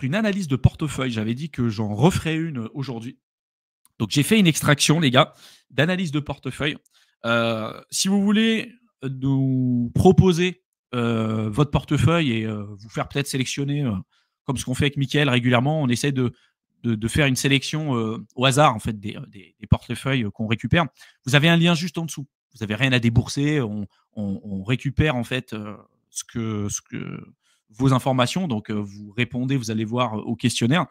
une analyse de portefeuille. J'avais dit que j'en referais une aujourd'hui. Donc, j'ai fait une extraction, les gars, d'analyse de portefeuille. Si vous voulez nous proposer votre portefeuille et vous faire peut-être sélectionner, comme ce qu'on fait avec Mickaël régulièrement, on essaie de faire une sélection au hasard en fait des portefeuilles qu'on récupère. Vous avez un lien juste en dessous. Vous n'avez rien à débourser. On récupère en fait ce que vos informations. Donc, vous répondez, vous allez voir au questionnaire.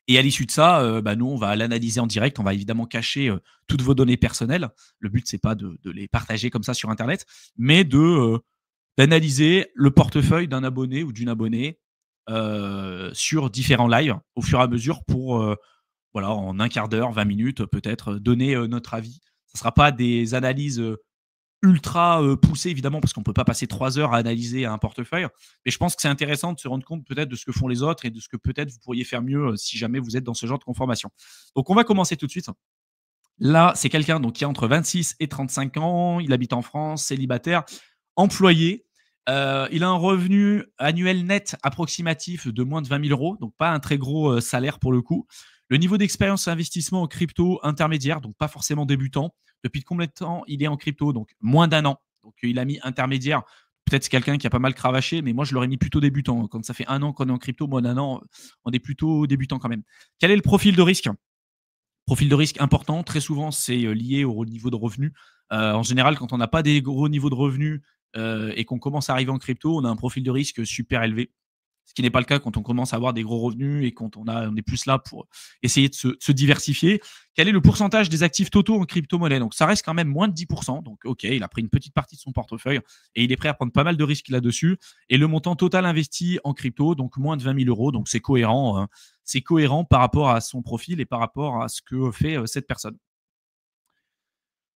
Et à l'issue de ça, nous, on va l'analyser en direct. On va évidemment cacher toutes vos données personnelles. Le but, c'est pas de les partager comme ça sur Internet, mais d'analyser le portefeuille d'un abonné ou d'une abonnée sur différents lives au fur et à mesure pour, voilà, en un quart d'heure, 20 minutes, peut-être, donner notre avis. Ce ne sera pas des analyses ultra poussées, évidemment, parce qu'on ne peut pas passer 3 heures à analyser un portefeuille. Mais je pense que c'est intéressant de se rendre compte peut-être de ce que font les autres et de ce que peut-être vous pourriez faire mieux si jamais vous êtes dans ce genre de conformation. Donc, on va commencer tout de suite. Là, c'est quelqu'un donc, qui a entre 26 et 35 ans. Il habite en France, célibataire, employé. Il a un revenu annuel net approximatif de moins de 20 000 euros, donc pas un très gros salaire pour le coup. Le niveau d'expérience investissement en crypto intermédiaire, donc pas forcément débutant. Depuis combien de temps il est en crypto? Donc moins d'un an. Donc il a mis intermédiaire. Peut-être c'est quelqu'un qui a pas mal cravaché, mais moi je l'aurais mis plutôt débutant. Quand ça fait un an qu'on est en crypto, moins d'un an, on est plutôt débutant quand même. Quel est le profil de risque? Profil de risque important, très souvent c'est lié au niveau de revenus. En général, quand on n'a pas des gros niveaux de revenus et qu'on commence à arriver en crypto, on a un profil de risque super élevé. Ce qui n'est pas le cas quand on commence à avoir des gros revenus et quand on est plus là pour essayer de se diversifier. Quel est le pourcentage des actifs totaux en crypto-monnaie? Donc, ça reste quand même moins de 10%. Donc, OK, il a pris une petite partie de son portefeuille et il est prêt à prendre pas mal de risques là-dessus. Et le montant total investi en crypto, donc moins de 20 000 euros. Donc, c'est cohérent. Hein. C'est cohérent par rapport à son profil et par rapport à ce que fait cette personne.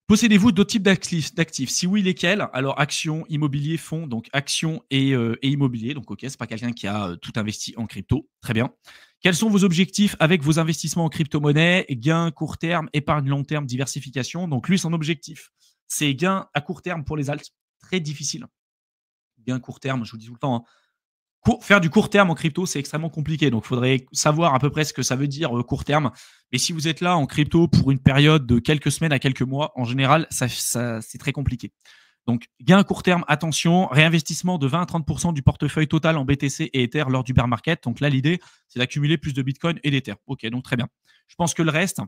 Possédez-vous d'autres types d'actifs? Si oui, lesquels? Alors, actions, immobilier, fonds, donc actions et immobilier. Donc, OK, c'est pas quelqu'un qui a tout investi en crypto. Très bien. Quels sont vos objectifs avec vos investissements en crypto-monnaie? Gain court terme, épargne long terme, diversification. Donc, lui, son objectif, c'est gain à court terme pour les alts. Très difficile. Gain court terme, je vous dis tout le temps, hein. Faire du court terme en crypto, c'est extrêmement compliqué. Donc, il faudrait savoir à peu près ce que ça veut dire court terme. Mais si vous êtes là en crypto pour une période de quelques semaines à quelques mois, en général, c'est très compliqué. Donc, gain à court terme, attention, réinvestissement de 20 à 30% du portefeuille total en BTC et Ether lors du bear market. Donc là, l'idée, c'est d'accumuler plus de Bitcoin et d'Ether. OK, donc très bien. Je pense que le reste,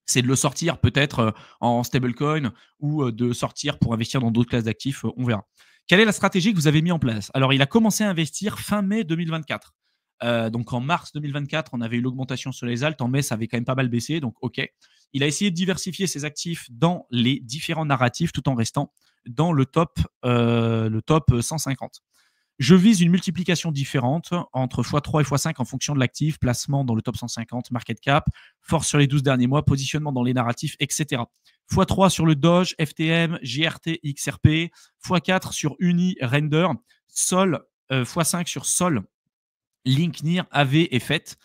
c'est de le sortir peut-être en stablecoin ou de sortir pour investir dans d'autres classes d'actifs. On verra. Quelle est la stratégie que vous avez mis en place? Alors, il a commencé à investir fin mai 2024. Donc, en mars 2024, on avait eu l'augmentation sur les alts. En mai, ça avait quand même pas mal baissé. Donc, OK. Il a essayé de diversifier ses actifs dans les différents narratifs tout en restant dans le top 150. Je vise une multiplication différente entre x3 et x5 en fonction de l'actif, placement dans le top 150, market cap, force sur les 12 derniers mois, positionnement dans les narratifs, etc. x3 sur le Doge, FTM, GRT, XRP, x4 sur Uni, Render, Sol, x5 sur Sol, Link, NIR, AV et FET.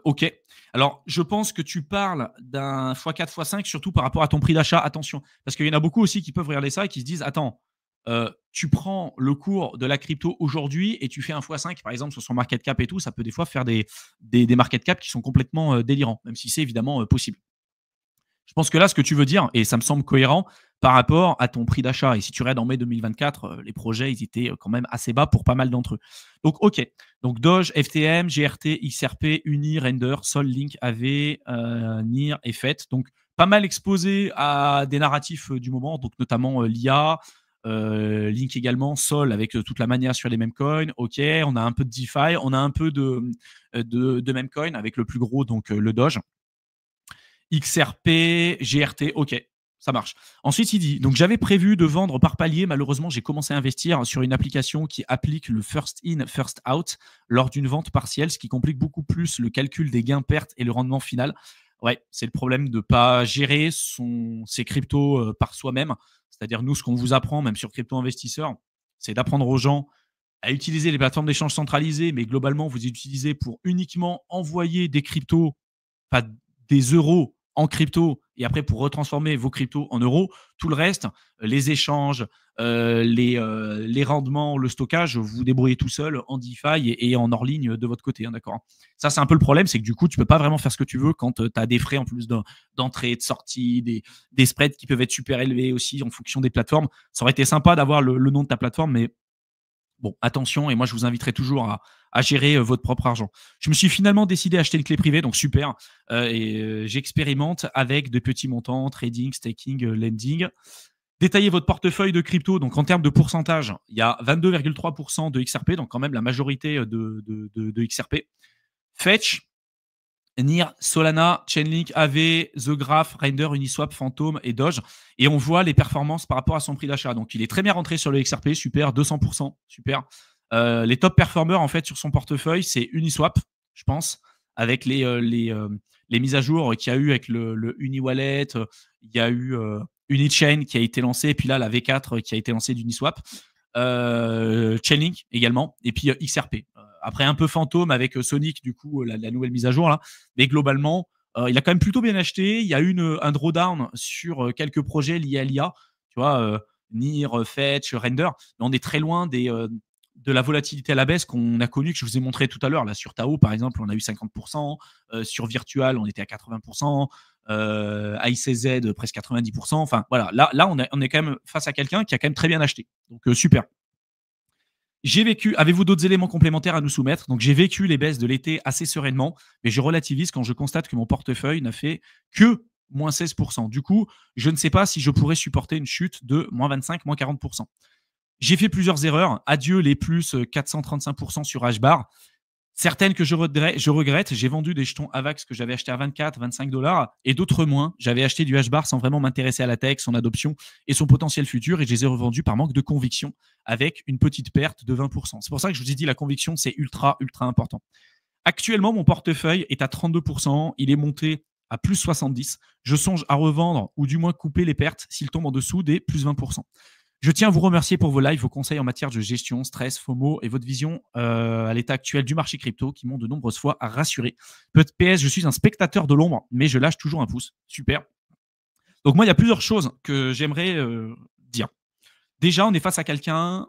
OK. Alors, je pense que tu parles d'un x4, x5, surtout par rapport à ton prix d'achat. Attention, parce qu'il y en a beaucoup aussi qui peuvent regarder ça et qui se disent, attends, tu prends le cours de la crypto aujourd'hui et tu fais un x5, par exemple, sur son market cap et tout, ça peut des fois faire des market cap qui sont complètement délirants, même si c'est évidemment possible. Je pense que là, ce que tu veux dire, et ça me semble cohérent par rapport à ton prix d'achat. Et si tu regardes en mai 2024, les projets, ils étaient quand même assez bas pour pas mal d'entre eux. Donc, OK. Donc, Doge, FTM, GRT, XRP, Uni, Render, Sol, Link, AV, NIR et FET. Donc, pas mal exposé à des narratifs du moment, donc notamment l'IA, Link également, Sol avec toute la mania sur les mêmes coins. OK, on a un peu de DeFi, on a un peu de mêmes coins avec le plus gros, donc le Doge. XRP, GRT, OK, ça marche. Ensuite, il dit, donc j'avais prévu de vendre par palier. Malheureusement, j'ai commencé à investir sur une application qui applique le first in, first out lors d'une vente partielle, ce qui complique beaucoup plus le calcul des gains-pertes et le rendement final. Ouais, c'est le problème de ne pas gérer ses cryptos par soi-même. C'est-à-dire, nous, ce qu'on vous apprend, même sur Crypto Investisseur, c'est d'apprendre aux gens à utiliser les plateformes d'échange centralisées, mais globalement, vous utilisez pour uniquement envoyer des cryptos, pas des euros en crypto et après pour retransformer vos cryptos en euros. Tout le reste, les échanges, les rendements, le stockage, vous vous débrouillez tout seul en DeFi et en hors ligne de votre côté. Hein, d'accord. Ça, c'est un peu le problème, c'est que du coup, tu peux pas vraiment faire ce que tu veux quand tu as des frais en plus d'entrée, de sortie, des spreads qui peuvent être super élevés aussi en fonction des plateformes. Ça aurait été sympa d'avoir le nom de ta plateforme, mais bon, attention, et moi je vous inviterai toujours à gérer votre propre argent. Je me suis finalement décidé à acheter une clé privée, donc super. J'expérimente avec de petits montants, trading, staking, lending. Détaillez votre portefeuille de crypto. Donc en termes de pourcentage, il y a 22,3% de XRP, donc quand même la majorité de XRP. Fetch, NIR, Solana, Chainlink, AV, The Graph, Render, Uniswap, Phantom et Doge. Et on voit les performances par rapport à son prix d'achat. Donc il est très bien rentré sur le XRP, super, 200%, super. Les top performers en fait sur son portefeuille, c'est Uniswap, je pense, avec les mises à jour qu'il y a eu avec le UniWallet. Il y a eu Unichain qui a été lancé, et puis là la V4 qui a été lancée d'Uniswap. Chainlink également, et puis XRP. Après un peu fantôme avec Sonic, du coup, la nouvelle mise à jour là. Mais globalement, il a quand même plutôt bien acheté. Il y a eu un drawdown sur quelques projets liés à l'IA, tu vois, NIR, Fetch, Render. Mais on est très loin de la volatilité à la baisse qu'on a connue, que je vous ai montré tout à l'heure. Là, sur Tao, par exemple, on a eu 50%. Sur Virtual, on était à 80%. ICZ, presque 90%. Enfin, voilà. Là on est quand même face à quelqu'un qui a quand même très bien acheté. Donc, super. J'ai vécu, avez-vous d'autres éléments complémentaires à nous soumettre? Donc, j'ai vécu les baisses de l'été assez sereinement, mais je relativise quand je constate que mon portefeuille n'a fait que moins 16%. Du coup, je ne sais pas si je pourrais supporter une chute de moins 25, moins 40%. J'ai fait plusieurs erreurs. Adieu les plus 435% sur HBAR. Certaines que je regrette. J'ai vendu des jetons AVAX que j'avais achetés à 24, 25 dollars et d'autres moins. J'avais acheté du HBAR sans vraiment m'intéresser à la tech, son adoption et son potentiel futur, et je les ai revendus par manque de conviction avec une petite perte de 20%. C'est pour ça que je vous ai dit la conviction, c'est ultra, ultra important. Actuellement, mon portefeuille est à 32%. Il est monté à plus 70. Je songe à revendre ou du moins couper les pertes s'il tombe en dessous des plus 20%. Je tiens à vous remercier pour vos lives, vos conseils en matière de gestion, stress, FOMO et votre vision à l'état actuel du marché crypto qui m'ont de nombreuses fois rassuré. PS, je suis un spectateur de l'ombre, mais je lâche toujours un pouce. Super. Donc moi, il y a plusieurs choses que j'aimerais dire. Déjà, on est face à quelqu'un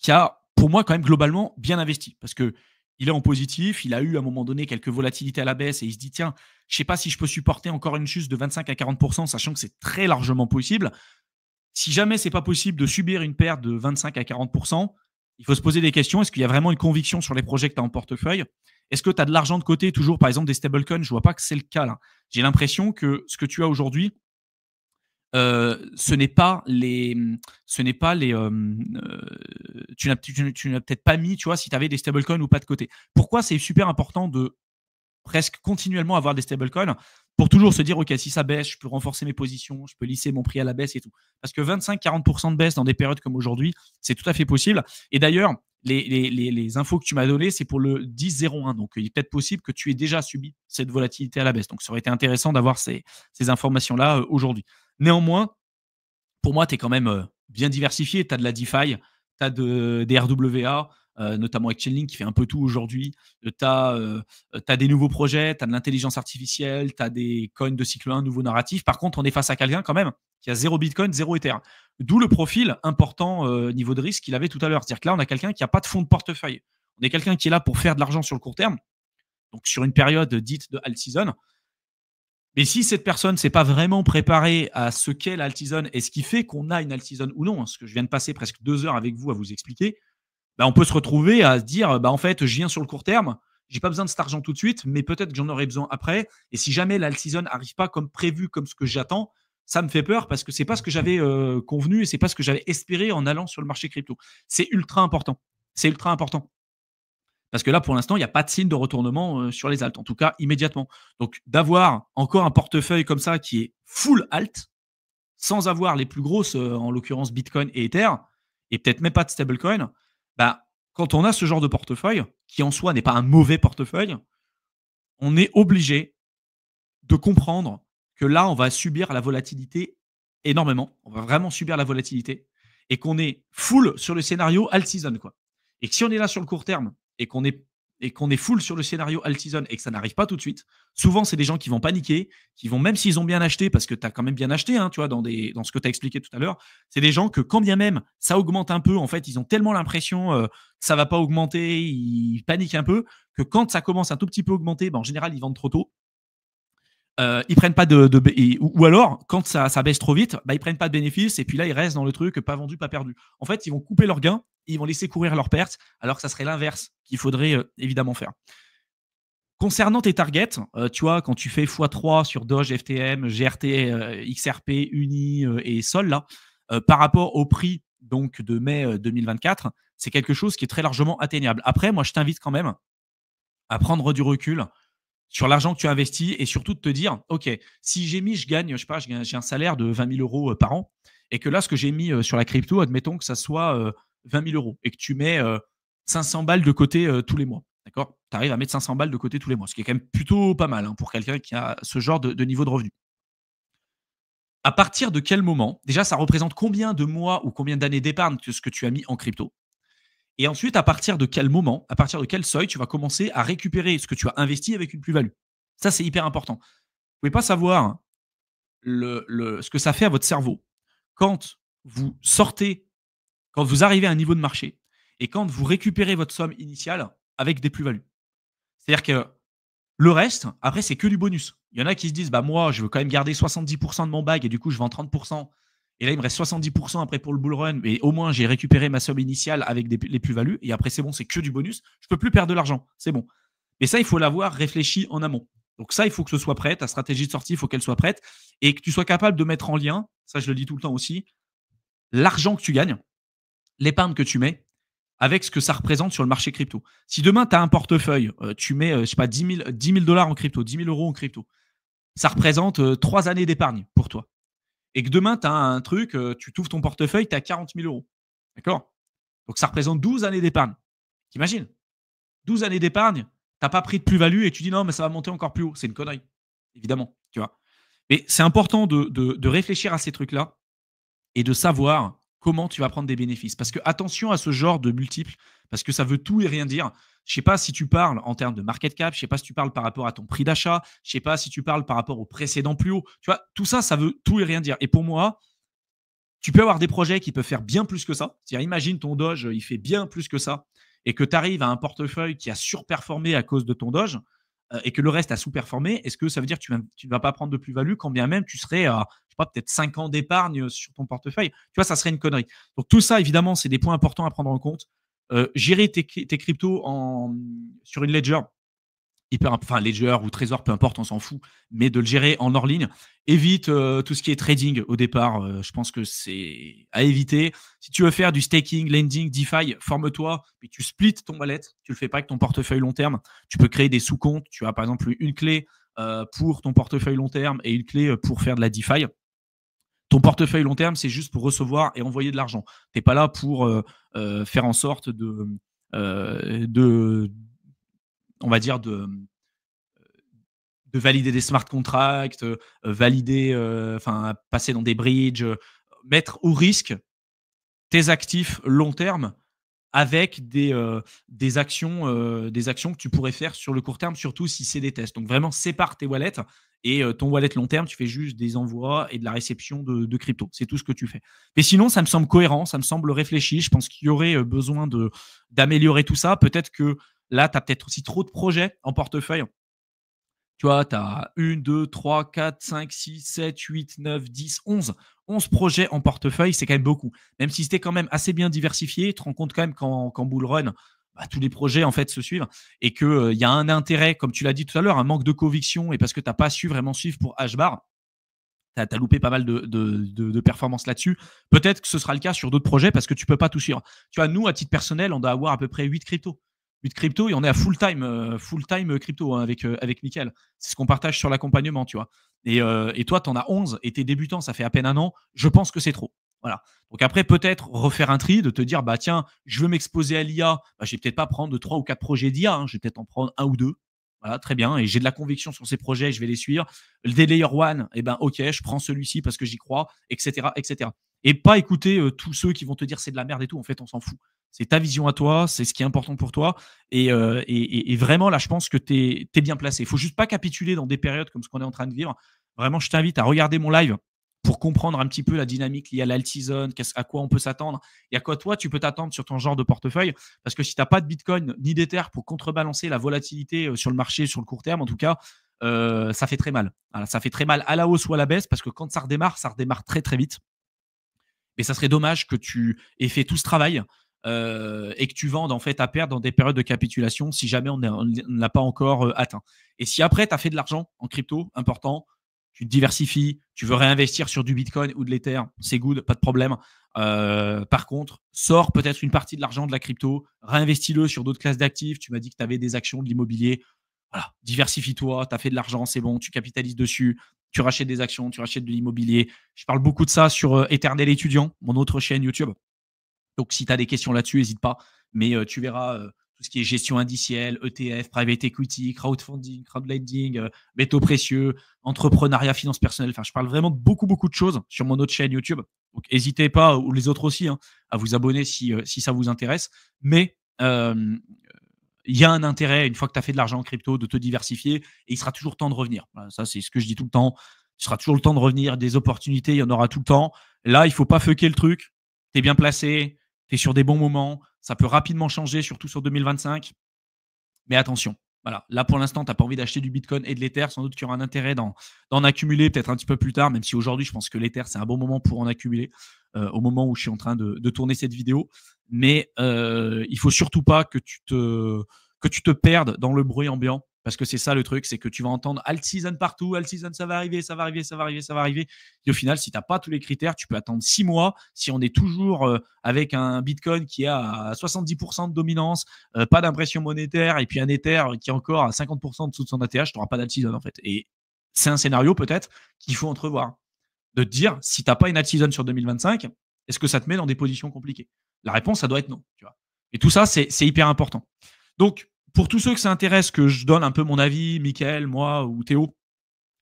qui a, pour moi, quand même globalement bien investi, parce que il est en positif, il a eu à un moment donné quelques volatilités à la baisse et il se dit tiens, je ne sais pas si je peux supporter encore une chute de 25 à 40%, sachant que c'est très largement possible. Si jamais c'est pas possible de subir une perte de 25 à 40%, il faut se poser des questions. Est-ce qu'il y a vraiment une conviction sur les projets que tu as en portefeuille? Est-ce que tu as de l'argent de côté, toujours par exemple des stablecoins? Je vois pas que c'est le cas là. J'ai l'impression que ce que tu as aujourd'hui, ce n'est pas les, tu n'as peut-être pas mis, tu vois, si tu avais des stablecoins ou pas de côté. Pourquoi c'est super important de presque continuellement avoir des stablecoins pour toujours se dire, OK, si ça baisse, je peux renforcer mes positions, je peux lisser mon prix à la baisse et tout. Parce que 25-40% de baisse dans des périodes comme aujourd'hui, c'est tout à fait possible. Et d'ailleurs, les infos que tu m'as données, c'est pour le 10-01. Donc, il est peut-être possible que tu aies déjà subi cette volatilité à la baisse. Donc, ça aurait été intéressant d'avoir ces informations-là aujourd'hui. Néanmoins, pour moi, tu es quand même bien diversifié. Tu as de la DeFi, tu as des RWA, notamment avec Chainlink qui fait un peu tout aujourd'hui. Tu as des nouveaux projets, tu as de l'intelligence artificielle, tu as des coins de cycle 1, nouveaux narratifs. Par contre, on est face à quelqu'un quand même qui a 0 Bitcoin, 0 Ether. D'où le profil important niveau de risque qu'il avait tout à l'heure. C'est-à-dire que là, on a quelqu'un qui n'a pas de fonds de portefeuille. On est quelqu'un qui est là pour faire de l'argent sur le court terme, donc sur une période dite de alt season. Mais si cette personne ne s'est pas vraiment préparée à ce qu'est l'alt season et ce qui fait qu'on a une alt season ou non, ce que je viens de passer presque 2 heures avec vous à vous expliquer, on peut se retrouver à se dire, en fait, je viens sur le court terme, j'ai pas besoin de cet argent tout de suite, mais peut-être que j'en aurai besoin après. Et si jamais l'alt season n'arrive pas comme prévu, comme ce que j'attends, ça me fait peur parce que c'est pas ce que j'avais convenu et c'est pas ce que j'avais espéré en allant sur le marché crypto. C'est ultra important. C'est ultra important. Parce que là, pour l'instant, il n'y a pas de signe de retournement sur les alts, en tout cas immédiatement. Donc, d'avoir encore un portefeuille comme ça qui est full alt, sans avoir les plus grosses, en l'occurrence Bitcoin et Ether, et peut-être même pas de stablecoin, quand on a ce genre de portefeuille, qui en soi n'est pas un mauvais portefeuille, on est obligé de comprendre que là, on va subir la volatilité énormément. On va vraiment subir la volatilité et qu'on est full sur le scénario alt season, quoi. Et que si on est là sur le court terme et qu'on est et qu'on est full sur le scénario Altizone et que ça n'arrive pas tout de suite, souvent, c'est des gens qui vont paniquer, qui vont, même s'ils ont bien acheté, parce que tu as quand même bien acheté, hein, tu vois, dans ce que tu as expliqué tout à l'heure, c'est des gens que quand bien même ça augmente un peu, en fait, ils ont tellement l'impression que ça va pas augmenter, ils paniquent un peu, que quand ça commence un tout petit peu à augmenter, ben, en général, ils vendent trop tôt. Ils prennent pas ou alors quand ça baisse trop vite, bah, ils prennent pas de bénéfices et puis là ils restent dans le truc pas vendu pas perdu. En fait, ils vont couper leurs gains, ils vont laisser courir leurs pertes, alors que ça serait l'inverse qu'il faudrait évidemment faire. Concernant tes targets, tu vois, quand tu fais x3 sur Doge, FTM, GRT, XRP, Uni et Sol là, par rapport au prix donc de mai 2024, c'est quelque chose qui est très largement atteignable. Après, moi je t'invite quand même à prendre du recul sur l'argent que tu investis et surtout de te dire, OK, si je gagne, je sais pas, j'ai un salaire de 20 000 euros par an et que là, ce que j'ai mis sur la crypto, admettons que ça soit 20 000 euros et que tu mets 500 balles de côté tous les mois. D'accord. Tu arrives à mettre 500 balles de côté tous les mois, ce qui est quand même plutôt pas mal hein, pour quelqu'un qui a ce genre de niveau de revenu. À partir de quel moment, déjà, ça représente combien de mois ou combien d'années d'épargne que ce que tu as mis en crypto? Et ensuite, à partir de quel moment, à partir de quel seuil, tu vas commencer à récupérer ce que tu as investi avec une plus-value. Ça, c'est hyper important. Vous ne pouvez pas savoir ce que ça fait à votre cerveau quand vous sortez, quand vous arrivez à un niveau de marché et quand vous récupérez votre somme initiale avec des plus-values. C'est-à-dire que le reste, après, c'est que du bonus. Il y en a qui se disent, bah moi, je veux quand même garder 70% de mon bag et du coup, je vends 30%. Et là, il me reste 70% après pour le bull run. Mais au moins, j'ai récupéré ma somme initiale avec les plus-values. Et après, c'est bon, c'est que du bonus. Je ne peux plus perdre de l'argent. C'est bon. Mais ça, il faut l'avoir réfléchi en amont. Donc ça, il faut que ce soit prêt. Ta stratégie de sortie, il faut qu'elle soit prête. Et que tu sois capable de mettre en lien, ça je le dis tout le temps aussi, l'argent que tu gagnes, l'épargne que tu mets, avec ce que ça représente sur le marché crypto. Si demain, tu as un portefeuille, tu mets, je sais pas, 10 000 dollars en crypto, 10 000 euros en crypto, ça représente 3 années d'épargne pour toi. Et que demain, tu as un truc, tu t'ouvres ton portefeuille, tu as 40 000 euros. D'accord. Donc ça représente 12 années d'épargne. T'imagines 12 années d'épargne, tu n'as pas pris de plus-value et tu dis non, mais ça va monter encore plus haut. C'est une connerie, évidemment. Tu vois. Mais c'est important de réfléchir à ces trucs-là et de savoir comment tu vas prendre des bénéfices. Parce que attention à ce genre de multiples, parce que ça veut tout et rien dire. Je ne sais pas si tu parles en termes de market cap, je ne sais pas si tu parles par rapport à ton prix d'achat, je ne sais pas si tu parles par rapport au précédent plus haut. Tu vois, tout ça, ça veut tout et rien dire. Et pour moi, tu peux avoir des projets qui peuvent faire bien plus que ça. C'est-à-dire, imagine ton Doge, il fait bien plus que ça, et que tu arrives à un portefeuille qui a surperformé à cause de ton Doge, et que le reste a sous-performé. Est-ce que ça veut dire que tu ne vas pas prendre de plus-value quand bien même tu serais à, je sais pas, peut-être 5 ans d'épargne sur ton portefeuille? Tu vois, ça serait une connerie. Donc tout ça, évidemment, c'est des points importants à prendre en compte. Gérer tes cryptos sur une ledger, enfin Ledger ou Trésor, peu importe, on s'en fout, mais de le gérer en hors ligne. Évite tout ce qui est trading au départ. Je pense que c'est à éviter. Si tu veux faire du staking, lending, DeFi, forme-toi, puis tu splits ton wallet. Tu le fais pas avec ton portefeuille long terme. Tu peux créer des sous-comptes. Tu as par exemple une clé pour ton portefeuille long terme et une clé pour faire de la DeFi. Ton portefeuille long terme, c'est juste pour recevoir et envoyer de l'argent. Tu n'es pas là pour faire en sorte on va dire, de valider des smart contracts, valider, enfin, passer dans des bridges, mettre au risque tes actifs long terme avec des actions que tu pourrais faire sur le court terme, surtout si c'est des tests. Donc vraiment, sépare tes wallets et ton wallet long terme, tu fais juste des envois et de la réception de crypto. C'est tout ce que tu fais. Mais sinon, ça me semble cohérent, ça me semble réfléchi. Je pense qu'il y aurait besoin d'améliorer tout ça. Peut-être que là, tu as peut-être aussi trop de projets en portefeuille. Tu vois, tu as 1, 2, 3, 4, 5, 6, 7, 8, 9, 10, 11. 11 projets en portefeuille, c'est quand même beaucoup. Même si c'était quand même assez bien diversifié, tu te rends compte quand même qu'en bull run, bah, tous les projets en fait se suivent et qu'il y a un intérêt, comme tu l'as dit tout à l'heure, un manque de conviction et parce que tu n'as pas su vraiment suivre pour HBAR, tu as loupé pas mal de performances là-dessus. Peut-être que ce sera le cas sur d'autres projets parce que tu ne peux pas tout suivre. Tu vois, nous, à titre personnel, on doit avoir à peu près 8 cryptos. 8 cryptos et on est à full-time crypto hein, avec Mickaël. C'est ce qu'on partage sur l'accompagnement, tu vois. Et toi, tu en as 11 et tu es débutant, ça fait à peine un an. Je pense que c'est trop. Voilà. Donc après, peut-être refaire un tri, de te dire, bah tiens, je veux m'exposer à l'IA, bah, je vais peut-être pas prendre 3 ou 4 projets d'IA, hein, je vais peut-être en prendre un ou deux. Voilà, très bien. Et j'ai de la conviction sur ces projets, je vais les suivre. Le Layer One, eh ben, ok, je prends celui-ci parce que j'y crois, etc., etc. Et pas écouter tous ceux qui vont te dire c'est de la merde et tout. En fait, on s'en fout. C'est ta vision à toi, c'est ce qui est important pour toi. Et vraiment, là, je pense que tu es bien placé. Il faut juste pas capituler dans des périodes comme ce qu'on est en train de vivre. Vraiment, je t'invite à regarder mon live pour comprendre un petit peu la dynamique liée à l'alt-season, à quoi on peut s'attendre et à quoi toi, tu peux t'attendre sur ton genre de portefeuille. Parce que si tu n'as pas de Bitcoin ni d'Ether pour contrebalancer la volatilité sur le marché sur le court terme, en tout cas, ça fait très mal. Voilà, ça fait très mal à la hausse ou à la baisse parce que quand ça redémarre très très vite. Mais ça serait dommage que tu aies fait tout ce travail et que tu vendes en fait à perdre dans des périodes de capitulation si jamais on ne l'a pas encore atteint. Et si après, tu as fait de l'argent en crypto, important, tu te diversifies, tu veux réinvestir sur du Bitcoin ou de l'Ether, c'est good, pas de problème. Par contre, sors peut-être une partie de l'argent de la crypto, réinvestis-le sur d'autres classes d'actifs. Tu m'as dit que tu avais des actions, de l'immobilier. Voilà, diversifie-toi, tu as fait de l'argent, c'est bon, tu capitalises dessus, tu rachètes des actions, tu rachètes de l'immobilier. Je parle beaucoup de ça sur Éternel étudiant, mon autre chaîne YouTube. Donc, si tu as des questions là-dessus, n'hésite pas. Mais tu verras tout ce qui est gestion indicielle, ETF, private equity, crowdfunding, crowdlending, métaux précieux, entrepreneuriat, finance personnelle. Enfin, je parle vraiment de beaucoup, beaucoup de choses sur mon autre chaîne YouTube. Donc, n'hésitez pas, ou les autres aussi, hein, à vous abonner si ça vous intéresse. Mais il y a un intérêt, une fois que tu as fait de l'argent en crypto, de te diversifier et il sera toujours temps de revenir. Voilà, ça, c'est ce que je dis tout le temps. Il sera toujours le temps de revenir. Des opportunités, il y en aura tout le temps. Là, il ne faut pas fucker le truc. Tu es bien placé, tu es sur des bons moments. Ça peut rapidement changer, surtout sur 2025. Mais attention, voilà. Là, pour l'instant, tu n'as pas envie d'acheter du Bitcoin et de l'Ether. Sans doute qu'il y aura un intérêt d'en accumuler peut-être un petit peu plus tard, même si aujourd'hui, je pense que l'Ether, c'est un bon moment pour en accumuler au moment où je suis en train de tourner cette vidéo. Mais il ne faut surtout pas que tu te perdes dans le bruit ambiant. Parce que c'est ça le truc, c'est que tu vas entendre alt season partout, alt season, ça va arriver, ça va arriver, ça va arriver, ça va arriver. Et au final, si tu n'as pas tous les critères, tu peux attendre 6 mois. Si on est toujours avec un Bitcoin qui est à 70% de dominance, pas d'impression monétaire, et puis un Ether qui est encore à 50% en dessous de son ATH, tu n'auras pas d'alt season en fait. Et c'est un scénario peut-être qu'il faut entrevoir. De te dire, si tu n'as pas une alt season sur 2025, est-ce que ça te met dans des positions compliquées? La réponse, ça doit être non. Tu vois. Et tout ça, c'est hyper important. Donc, pour tous ceux que ça intéresse, que je donne un peu mon avis, Mickaël, moi ou Théo,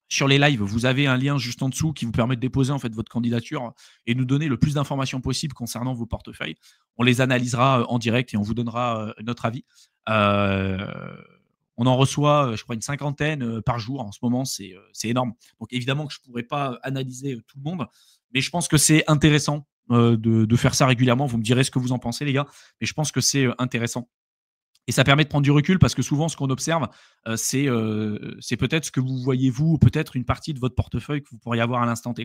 sur les lives, vous avez un lien juste en dessous qui vous permet de déposer en fait votre candidature et nous donner le plus d'informations possible concernant vos portefeuilles. On les analysera en direct et on vous donnera notre avis. On en reçoit, je crois, une cinquantaine par jour. En ce moment, c'est énorme. Donc, évidemment que je ne pourrais pas analyser tout le monde, mais je pense que c'est intéressant de faire ça régulièrement. Vous me direz ce que vous en pensez, les gars, mais je pense que c'est intéressant. Et ça permet de prendre du recul parce que souvent, ce qu'on observe, c'est peut-être ce que vous voyez vous ou peut-être une partie de votre portefeuille que vous pourriez avoir à l'instant T.